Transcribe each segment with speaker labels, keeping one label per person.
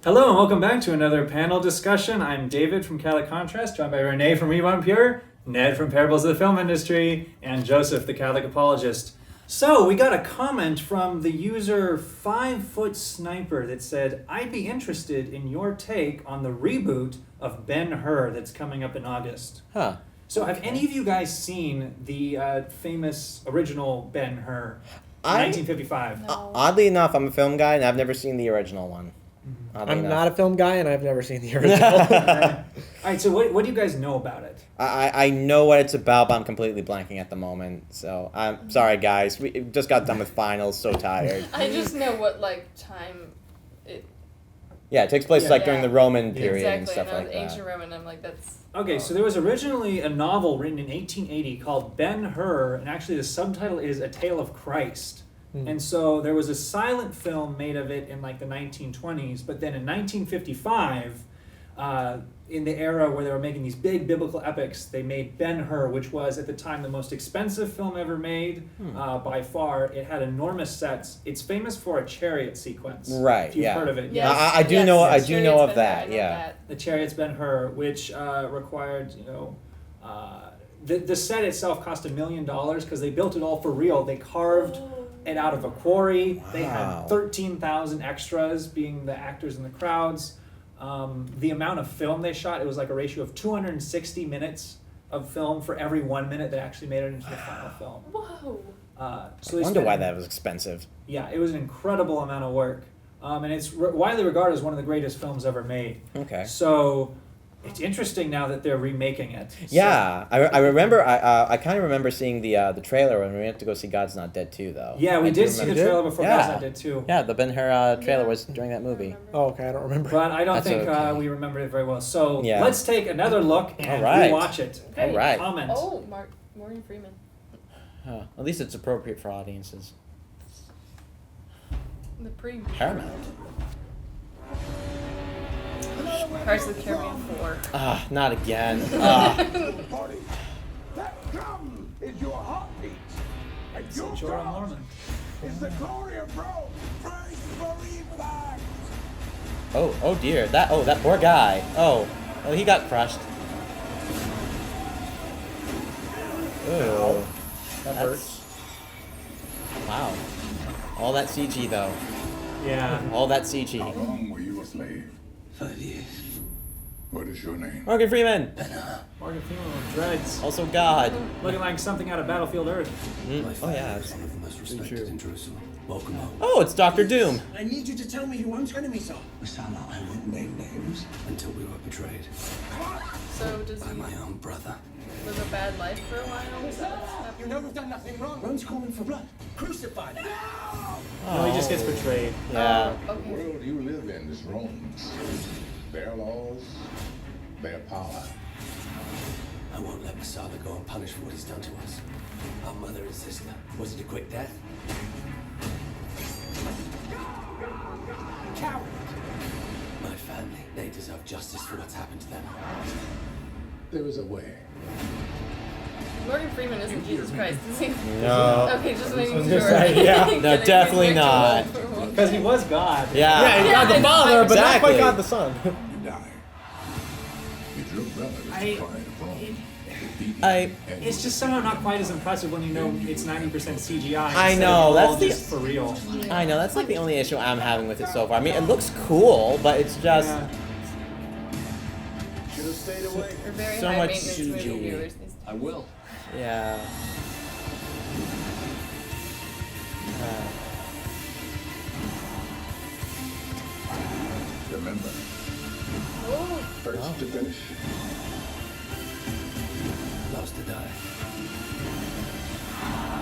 Speaker 1: Hello and welcome back to another panel discussion. I'm David from Catholic Contrast, joined by Renee from Rewind Pure, Ned from Parables of the Film Industry, and Joseph, the Catholic Apologist. So we got a comment from the user 5 Foot Sniper that said, I'd be interested in your take on the reboot of Ben-Hur that's coming up in August.
Speaker 2: Huh.
Speaker 1: So have any of you guys seen the famous original Ben-Hur, 1955?
Speaker 3: No.
Speaker 2: Oddly enough, I'm a film guy and I've never seen the original one.
Speaker 4: I'm not a film guy, and I've never seen the original.
Speaker 1: All right, so what do you guys know about it?
Speaker 2: I know what it's about, but I'm completely blanking at the moment. So I'm sorry, guys. We just got done with finals. So tired.
Speaker 3: I just know what time it.
Speaker 2: Yeah, it takes place during the Roman period
Speaker 3: Exactly,
Speaker 2: and stuff like that.
Speaker 3: ancient Roman. I'm like, that's.
Speaker 1: Okay, so there was originally a novel written in 1880 called Ben-Hur, and actually the subtitle is A Tale of Christ. And so there was a silent film made of it in the 1920s, but then in 1955, in the era where they were making these big biblical epics, they made Ben-Hur, which was at the time the most expensive film ever made by far. It had enormous sets. It's famous for a chariot sequence.
Speaker 2: Right.
Speaker 1: If you've heard of it.
Speaker 3: Yes.
Speaker 2: I do know. I do
Speaker 3: Chariots
Speaker 2: know of
Speaker 3: Ben-Hur,
Speaker 2: that.
Speaker 3: I know
Speaker 2: Yeah.
Speaker 3: that.
Speaker 1: The Chariots Ben-Hur, which required, the set itself cost $1 million because they built it all for real. They carved it out of a quarry.
Speaker 2: Wow.
Speaker 1: They had 13,000 extras being the actors in the crowds. The amount of film they shot, it was like a ratio of 260 minutes of film for every 1 minute that actually made it into the final film.
Speaker 3: Whoa.
Speaker 1: So
Speaker 2: I wonder why that was expensive.
Speaker 1: Yeah, it was an incredible amount of work. And it's widely regarded as one of the greatest films ever made.
Speaker 2: Okay.
Speaker 1: So it's interesting now that they're remaking it.
Speaker 2: Yeah, I remember. I kind of remember seeing the trailer when we went to go see God's Not Dead 2, though.
Speaker 1: Yeah, we
Speaker 2: I do
Speaker 1: did see the
Speaker 2: remember.
Speaker 1: trailer before
Speaker 2: Yeah.
Speaker 1: God's Not Dead too.
Speaker 2: Yeah, the Ben-Hur trailer was during that movie.
Speaker 4: Oh, okay, I don't remember.
Speaker 1: But I don't
Speaker 2: That's
Speaker 1: think
Speaker 2: okay.
Speaker 1: we remembered it very well. So
Speaker 2: Yeah.
Speaker 1: let's take another look and
Speaker 2: All right.
Speaker 1: rewatch it.
Speaker 3: Okay.
Speaker 2: All right.
Speaker 1: Comment.
Speaker 3: Oh, Morgan Freeman.
Speaker 2: Huh. At least it's appropriate for audiences.
Speaker 3: The pre.
Speaker 2: Paramount.
Speaker 3: Pirates of the Caribbean 4.
Speaker 2: Ah, not again.
Speaker 5: Party. That drum is your heartbeat. And your
Speaker 1: Jorah
Speaker 5: God
Speaker 1: Mormont.
Speaker 5: is the glory of Rome. Praise believe that.
Speaker 2: Oh dear. That poor guy. Oh, he got crushed. Ooh.
Speaker 4: That hurts.
Speaker 2: Wow. All that CG though.
Speaker 1: Yeah.
Speaker 2: All that
Speaker 5: How
Speaker 2: CG.
Speaker 5: long were you a slave?
Speaker 6: 5 years.
Speaker 5: What is your name?
Speaker 2: Morgan Freeman.
Speaker 1: Morgan Freeman with dreads.
Speaker 2: Also God.
Speaker 1: Looking like something out of Battlefield Earth.
Speaker 6: My
Speaker 2: Oh yeah.
Speaker 6: father is one of the most respected in Jerusalem. Welcome home.
Speaker 2: Oh, it's Dr. Doom.
Speaker 7: I need you to tell me who one's enemies are.
Speaker 6: Osama, I won't name names until we were betrayed
Speaker 3: So does
Speaker 6: by
Speaker 3: he
Speaker 6: my own brother.
Speaker 3: live a bad life for a while? Is that what's
Speaker 7: You
Speaker 3: happening?
Speaker 7: know we've done nothing wrong. Rome's calling for blood. Crucify them.
Speaker 1: No, he just gets betrayed.
Speaker 2: Yeah.
Speaker 5: The
Speaker 3: Okay.
Speaker 5: world you live in is Rome's. Their laws, their power.
Speaker 6: I won't let Masala go unpunished for what he's done to us. Our mother and sister. Was it a quick death?
Speaker 7: Coward.
Speaker 6: My family, they deserve justice for what's happened to them.
Speaker 5: There is a way.
Speaker 3: Morgan Freeman isn't Jesus Christ, is he?
Speaker 2: No.
Speaker 3: Okay, just making
Speaker 1: was
Speaker 3: sure.
Speaker 1: gonna say, yeah.
Speaker 3: Getting
Speaker 2: No, definitely
Speaker 3: picked
Speaker 2: not.
Speaker 3: up.
Speaker 1: Because he was God.
Speaker 2: Yeah.
Speaker 4: Yeah, God
Speaker 3: I
Speaker 4: the
Speaker 3: know,
Speaker 4: Father, but not
Speaker 2: Exactly.
Speaker 4: quite God the Son.
Speaker 5: You die. If your brother is
Speaker 1: I-
Speaker 5: the pride of Rome, defeat
Speaker 2: I-
Speaker 5: him and
Speaker 1: It's just somehow not quite as impressive when you know it's 90% CGI.
Speaker 2: I
Speaker 1: instead
Speaker 2: know,
Speaker 1: of
Speaker 2: that's
Speaker 1: all
Speaker 2: the-
Speaker 1: just for real.
Speaker 2: I know, that's like the only issue I'm having with it so far. I mean, it looks cool, but it's just
Speaker 1: Yeah.
Speaker 5: should have stayed away.
Speaker 3: We're very
Speaker 2: So
Speaker 3: high
Speaker 2: much
Speaker 3: maintenance
Speaker 2: CG.
Speaker 3: movie viewers these days.
Speaker 6: I will.
Speaker 2: yeah.
Speaker 5: Remember,
Speaker 3: Oh,
Speaker 5: first to finish.
Speaker 6: Last to die.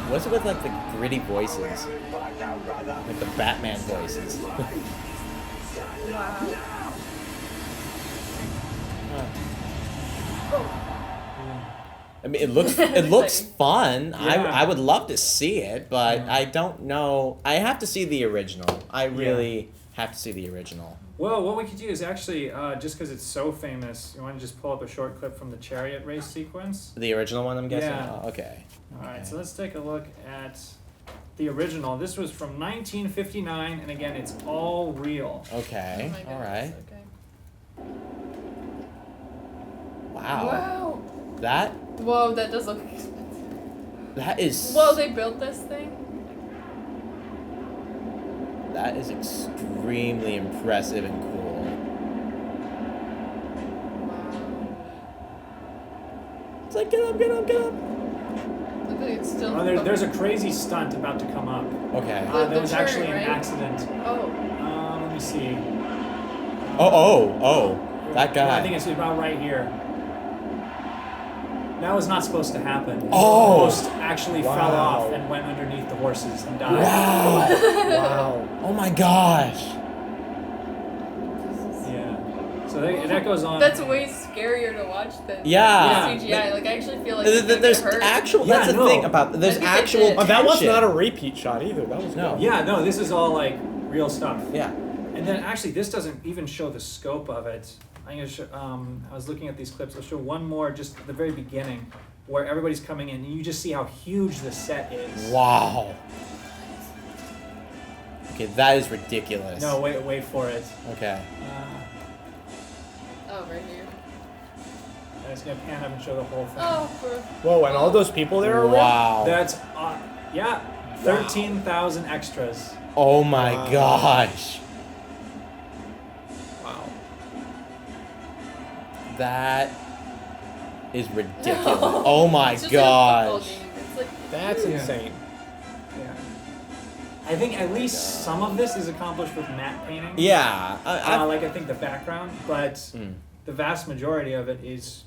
Speaker 2: What's it with like the gritty voices? Like the Batman voices.
Speaker 3: wow.
Speaker 2: I mean, it looks fun.
Speaker 1: Yeah.
Speaker 2: I would love to see it, but I don't know. I have to see the original. I really have to see the original.
Speaker 1: Well, what we could do is actually, just because it's so famous, you want to just pull up a short clip from the chariot race sequence?
Speaker 2: The original one, I'm guessing.
Speaker 1: Yeah.
Speaker 2: Oh, okay.
Speaker 1: All right, so let's take a look at the original. This was from 1959, and again, it's all real.
Speaker 2: Okay.
Speaker 3: Oh my
Speaker 2: All right.
Speaker 3: goodness, okay.
Speaker 2: Wow.
Speaker 3: Wow.
Speaker 2: That
Speaker 3: Whoa, that does look expensive.
Speaker 2: that is.
Speaker 3: Whoa, they built this thing?
Speaker 2: That is extremely impressive and cool.
Speaker 3: Wow.
Speaker 2: It's like, get up, get up, get up.
Speaker 3: Look like it's still.
Speaker 1: Oh, there's a crazy stunt about to come up.
Speaker 2: Okay.
Speaker 3: The
Speaker 1: There was
Speaker 3: turn,
Speaker 1: actually an
Speaker 3: right?
Speaker 1: accident.
Speaker 3: Oh.
Speaker 1: Let me see.
Speaker 2: That
Speaker 1: Yeah, I
Speaker 2: guy.
Speaker 1: think it's about right here. That was not supposed to happen.
Speaker 2: Oh.
Speaker 1: The host actually fell
Speaker 4: Wow.
Speaker 1: off and went underneath the horses and died.
Speaker 2: Wow.
Speaker 4: Wow.
Speaker 2: Oh my gosh.
Speaker 1: Yeah. So that goes on.
Speaker 3: That's way scarier to watch than
Speaker 2: Yeah.
Speaker 3: CGI. Like, I actually feel like
Speaker 2: There's actual.
Speaker 1: Yeah,
Speaker 2: That's the
Speaker 1: no.
Speaker 2: thing about. There's
Speaker 3: I think
Speaker 2: actual.
Speaker 3: they did.
Speaker 4: Oh, that was
Speaker 2: tension.
Speaker 4: not a repeat shot either. That was
Speaker 2: No.
Speaker 4: good.
Speaker 1: Yeah, no, this is all like real stuff.
Speaker 2: Yeah.
Speaker 1: And then actually, this doesn't even show the scope of it. I'm gonna show, I was looking at these clips. I'll show one more just at the very beginning, where everybody's coming in, and you just see how huge the set is.
Speaker 2: Wow. Okay, that is ridiculous.
Speaker 1: No, wait for it.
Speaker 2: Okay.
Speaker 3: Oh, right here.
Speaker 1: I'm just gonna pan up and show the whole thing.
Speaker 3: Oh, for.
Speaker 4: Whoa, and all those people there are real?
Speaker 2: Wow.
Speaker 1: That's yeah, 13,000 extras.
Speaker 2: Oh my
Speaker 4: Wow.
Speaker 2: gosh.
Speaker 4: Wow.
Speaker 2: That is ridiculous. Oh my
Speaker 3: It's just like a football
Speaker 2: gosh.
Speaker 3: game. It's like.
Speaker 4: That's
Speaker 1: Yeah.
Speaker 4: insane.
Speaker 1: Yeah. I think at least some of this is accomplished with matte painting.
Speaker 2: Yeah.
Speaker 1: Like I think the background, but
Speaker 2: Mm.
Speaker 1: the vast majority of it is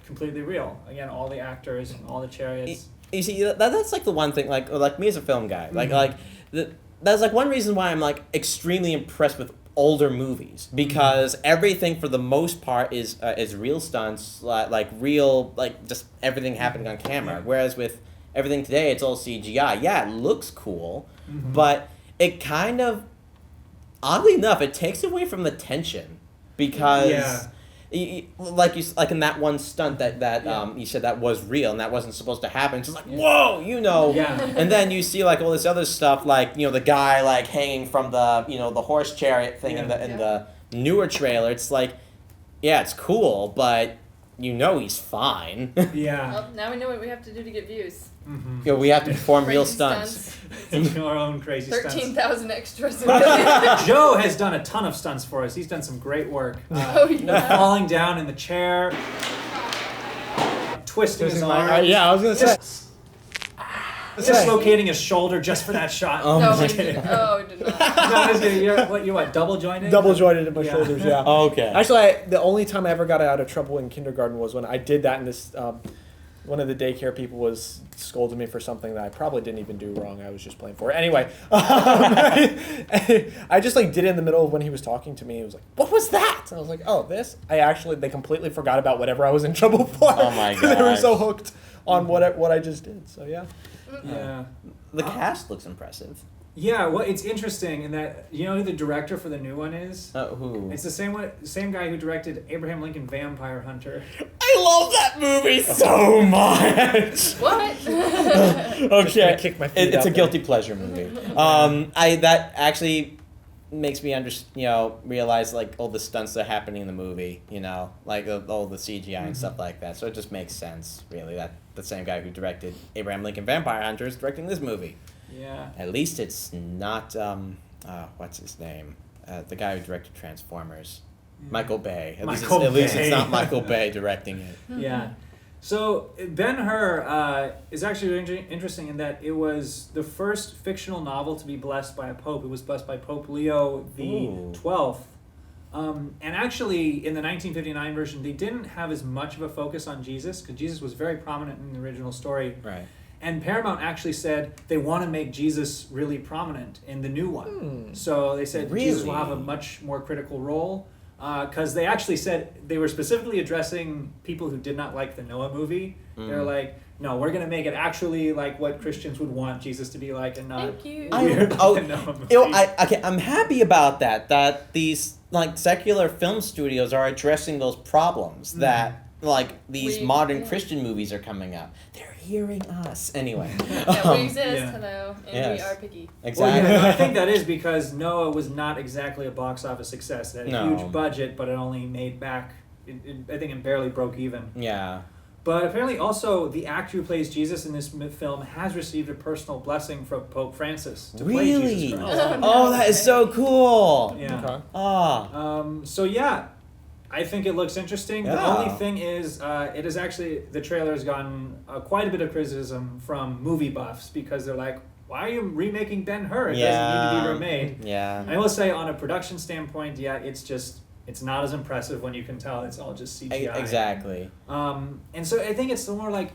Speaker 1: completely real. Again, all the actors and all the chariots.
Speaker 2: You see, that's like the one thing, like me as a film guy,
Speaker 1: Mhm.
Speaker 2: that's like one reason why I'm like extremely impressed with older movies, because everything for the most part is real stunts, like real, like just everything happening on camera.
Speaker 1: Yeah.
Speaker 2: Whereas with everything today, it's all CGI. Yeah, it looks cool,
Speaker 1: Mhm.
Speaker 2: but it kind of, oddly enough, it takes away from the tension, because.
Speaker 1: Yeah.
Speaker 2: Like in that one stunt that
Speaker 1: Yeah.
Speaker 2: you said that was real and that wasn't supposed to happen. It's just like, whoa,
Speaker 1: Yeah.
Speaker 2: And then you see like all this other stuff, like the guy like hanging from the the horse chariot thing in
Speaker 1: Yeah.
Speaker 2: the newer trailer. It's like, yeah, it's cool, but he's fine.
Speaker 1: Yeah.
Speaker 3: Well, now we know what we have to do to get views.
Speaker 1: Mm-hmm.
Speaker 2: We have to perform real
Speaker 3: Crazy
Speaker 2: stunts.
Speaker 1: Our own crazy stunts.
Speaker 3: 13,000 extras.
Speaker 1: Joe has done a ton of stunts for us. He's done some great work.
Speaker 3: Oh, yeah.
Speaker 1: Falling down in the chair, twisting his arm,
Speaker 4: Yeah, I was gonna say.
Speaker 1: dislocating his shoulder just for that shot.
Speaker 2: Oh
Speaker 3: No,
Speaker 2: my
Speaker 3: we
Speaker 1: kidding.
Speaker 3: did. Oh, we did not.
Speaker 1: No, I was kidding. You're what, double jointed?
Speaker 4: Double jointed in my
Speaker 1: Yeah.
Speaker 4: shoulders, yeah.
Speaker 2: Okay.
Speaker 4: Actually, the only time I ever got out of trouble in kindergarten was when I did that, and this one of the daycare people was scolding me for something that I probably didn't even do wrong. I was just playing for it. Anyway, I just like did it in the middle of when he was talking to me. He was like, "What was that?" And I was like, "Oh, this." They completely forgot about whatever I was in trouble for.
Speaker 2: Oh my
Speaker 4: They were
Speaker 2: gosh.
Speaker 4: so hooked on what I just did. So yeah.
Speaker 1: Yeah.
Speaker 2: The cast looks impressive.
Speaker 1: Yeah, well, it's interesting in that, who the director for the new one is?
Speaker 2: Who?
Speaker 1: It's the same guy who directed Abraham Lincoln Vampire Hunter.
Speaker 2: I love that movie so much.
Speaker 3: What?
Speaker 4: Just gonna kick my feet
Speaker 2: It's
Speaker 4: out
Speaker 2: a
Speaker 4: there.
Speaker 2: guilty pleasure movie. That actually makes me realize like all the stunts that are happening in the movie. Like all the CGI and stuff like that. So it just makes sense, really, that the same guy who directed Abraham Lincoln Vampire Hunter is directing this movie.
Speaker 1: Yeah.
Speaker 2: At least it's not what's his name? The guy who directed Transformers. Michael Bay. At least
Speaker 1: Bay.
Speaker 2: it's not Michael Bay directing it.
Speaker 1: Yeah. So Ben-Hur is actually interesting in that it was the first fictional novel to be blessed by a pope. It was blessed by Pope Leo the
Speaker 2: Ooh.
Speaker 1: 12th. And actually, in the 1959 version, they didn't have as much of a focus on Jesus, because Jesus was very prominent in the original story.
Speaker 2: Right.
Speaker 1: And Paramount actually said they want to make Jesus really prominent in the new one. So they said Jesus will have a
Speaker 2: Really?
Speaker 1: much more critical role. Because they actually said they were specifically addressing people who did not like the Noah movie. They're like, no, we're going to make it actually like what Christians would want Jesus to be like, and not
Speaker 3: Thank you.
Speaker 1: weird like the Noah movie.
Speaker 2: I'm happy about that. That these like secular film studios are addressing those problems. That like these modern
Speaker 3: yeah.
Speaker 2: Christian movies are coming up. They're hearing us anyway.
Speaker 3: Yeah, we exist,
Speaker 1: yeah.
Speaker 3: hello, and
Speaker 2: Yes.
Speaker 3: we are picky.
Speaker 2: Exactly.
Speaker 1: Well, yeah, I think that is because Noah was not exactly a box office success. It had a
Speaker 2: No.
Speaker 1: huge budget, but it only made back, I think it barely broke even.
Speaker 2: Yeah.
Speaker 1: But apparently also the actor who plays Jesus in this film has received a personal blessing from Pope Francis to play
Speaker 2: Really?
Speaker 1: Jesus Christ.
Speaker 3: Oh,
Speaker 2: Oh, that is so cool.
Speaker 1: Yeah.
Speaker 4: Okay.
Speaker 2: Ah.
Speaker 1: So yeah, I think it looks interesting. The
Speaker 2: Yeah.
Speaker 1: only thing is, it is actually, the trailer has gotten quite a bit of criticism from movie buffs because they're like, why are you remaking Ben-Hur? It doesn't need to be remade.
Speaker 2: Yeah.
Speaker 1: I will say on a production standpoint, yeah, it's not as impressive when you can tell it's all just CGI.
Speaker 2: Exactly.
Speaker 1: And so I think it's more like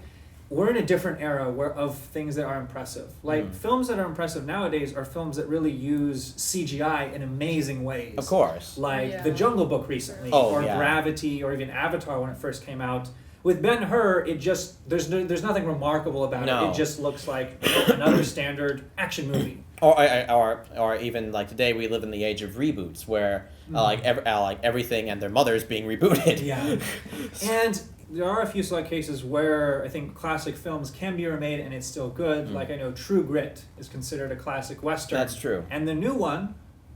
Speaker 1: we're in a different era of things that are impressive. Like films that are impressive nowadays are films that really use CGI in amazing ways.
Speaker 2: Of course.
Speaker 1: Like
Speaker 3: Yeah.
Speaker 1: The Jungle Book recently,
Speaker 2: Oh,
Speaker 1: or
Speaker 2: yeah.
Speaker 1: Gravity, or even Avatar when it first came out. With Ben-Hur, it just there's nothing remarkable about
Speaker 2: No.
Speaker 1: it. It just looks like another standard action movie.
Speaker 2: Or even like today we live in the age of reboots where like everything and their mother is being rebooted.
Speaker 1: Yeah. And there are a few select cases where I think classic films can be remade and it's still good. Like I know True Grit is considered a classic Western.
Speaker 2: That's true.
Speaker 1: And the new one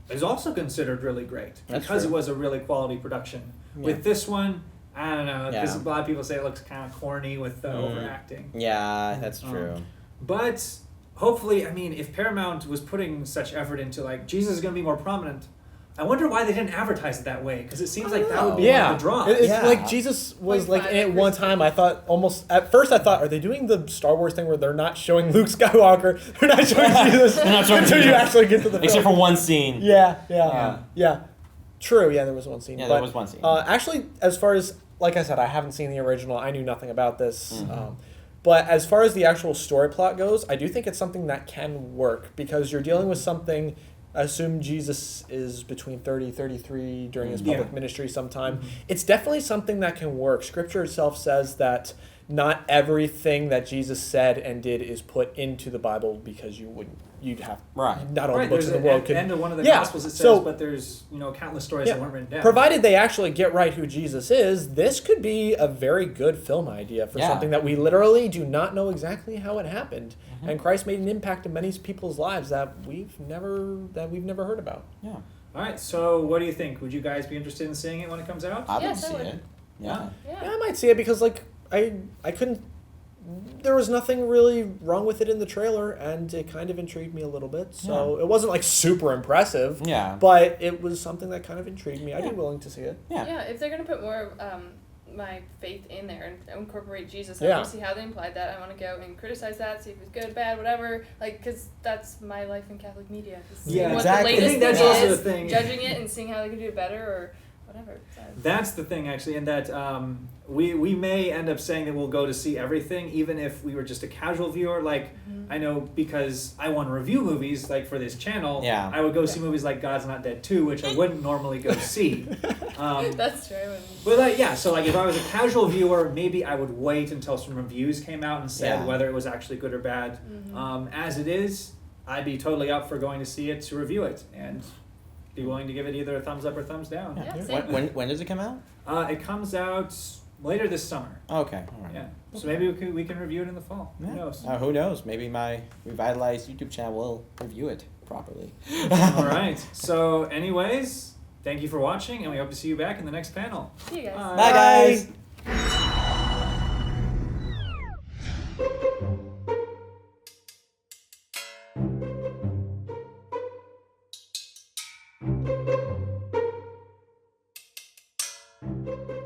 Speaker 1: is also considered really great
Speaker 2: That's
Speaker 1: because
Speaker 2: true.
Speaker 1: it was a really quality production.
Speaker 2: Yeah.
Speaker 1: With this one, I don't know, because
Speaker 2: Yeah.
Speaker 1: a lot of people say it looks kind of corny with the overacting.
Speaker 2: Yeah, that's true.
Speaker 1: But hopefully, I mean, if Paramount was putting such effort into like Jesus is going to be more prominent, I wonder why they didn't advertise it that way because it seems like that would be one
Speaker 4: Yeah,
Speaker 1: of the draws.
Speaker 4: It's
Speaker 2: Yeah.
Speaker 4: like Jesus was
Speaker 3: Like
Speaker 4: like in it
Speaker 3: five
Speaker 4: one
Speaker 3: years
Speaker 4: time. I thought almost at first I thought, are they doing the Star Wars thing where they're not showing Luke Skywalker, they're not showing Jesus
Speaker 2: not showing
Speaker 4: until you
Speaker 2: Jesus.
Speaker 4: actually get to the
Speaker 2: Except
Speaker 4: film.
Speaker 2: for one scene.
Speaker 4: Yeah. True. Yeah, there was one scene.
Speaker 2: Yeah,
Speaker 4: but,
Speaker 2: there was one scene.
Speaker 4: Actually, as far as like I said, I haven't seen the original. I knew nothing about this.
Speaker 2: Mm-hmm.
Speaker 4: But as far as the actual story plot goes, I do think it's something that can work because you're dealing with something. I assume Jesus is between 30, 33 during his public
Speaker 1: Yeah.
Speaker 4: ministry sometime. It's definitely something that can work. Scripture itself says that not everything that Jesus said and did is put into the Bible because you'd have
Speaker 2: Right.
Speaker 4: not all
Speaker 1: Right,
Speaker 4: the books
Speaker 1: there's
Speaker 4: in the world
Speaker 1: at
Speaker 4: could
Speaker 1: the end of one of the
Speaker 4: Yeah,
Speaker 1: Gospels it says,
Speaker 4: so-
Speaker 1: but there's countless stories
Speaker 4: Yeah.
Speaker 1: that weren't written down.
Speaker 4: Provided they actually get right who Jesus is, this could be a very good film idea for
Speaker 2: Yeah.
Speaker 4: something that we literally do not know exactly how it happened. And Christ made an impact in many people's lives that we've never heard about.
Speaker 2: Yeah.
Speaker 1: All right, so what do you think? Would you guys be interested in seeing it when it comes out?
Speaker 2: I would
Speaker 3: Yes, I
Speaker 2: see
Speaker 3: would.
Speaker 2: it. Yeah.
Speaker 4: Yeah,
Speaker 3: Yeah.
Speaker 4: I might see it because like I couldn't. There was nothing really wrong with it in the trailer, and it kind of intrigued me a little bit. So it wasn't like super impressive.
Speaker 2: Yeah.
Speaker 4: But it was something that kind of intrigued me. I'd be willing to see it.
Speaker 2: Yeah.
Speaker 3: Yeah, if they're gonna put more my faith in there and incorporate Jesus, I
Speaker 4: Yeah.
Speaker 3: want to see how they implied that. I want to go and criticize that, see if it's good, bad, whatever. Like, because that's my life in Catholic media. is seeing
Speaker 1: Yeah,
Speaker 3: what
Speaker 2: exactly.
Speaker 3: the
Speaker 2: I
Speaker 3: latest
Speaker 1: think that's
Speaker 3: thing
Speaker 1: also
Speaker 3: is,
Speaker 1: the thing.
Speaker 3: judging it and seeing how they can do it better or whatever. So,
Speaker 1: That's the thing, actually, in that we may end up saying that we'll go to see everything, even if we were just a casual viewer. Like, I know because I want to review movies, like for this channel,
Speaker 2: Yeah.
Speaker 1: I would go see movies like God's Not Dead 2, which I wouldn't normally go see.
Speaker 3: that's true. And
Speaker 1: But like, yeah, so like if I was a casual viewer, maybe I would wait until some reviews came out and said
Speaker 2: Yeah.
Speaker 1: whether it was actually good or bad. As it is, I'd be totally up for going to see it to review it and be willing to give it either a thumbs up or thumbs down.
Speaker 3: yeah, same.
Speaker 2: When does it come out?
Speaker 1: It comes out later this summer.
Speaker 2: Okay. All right.
Speaker 1: Yeah, so maybe we can review it in the fall.
Speaker 2: Yeah.
Speaker 1: Who knows?
Speaker 2: Who knows? Maybe my revitalized YouTube channel will review it properly.
Speaker 1: All right. So, anyways, thank you for watching, and we hope to see you back in the next panel.
Speaker 3: See you guys.
Speaker 2: Bye, guys.
Speaker 5: Thank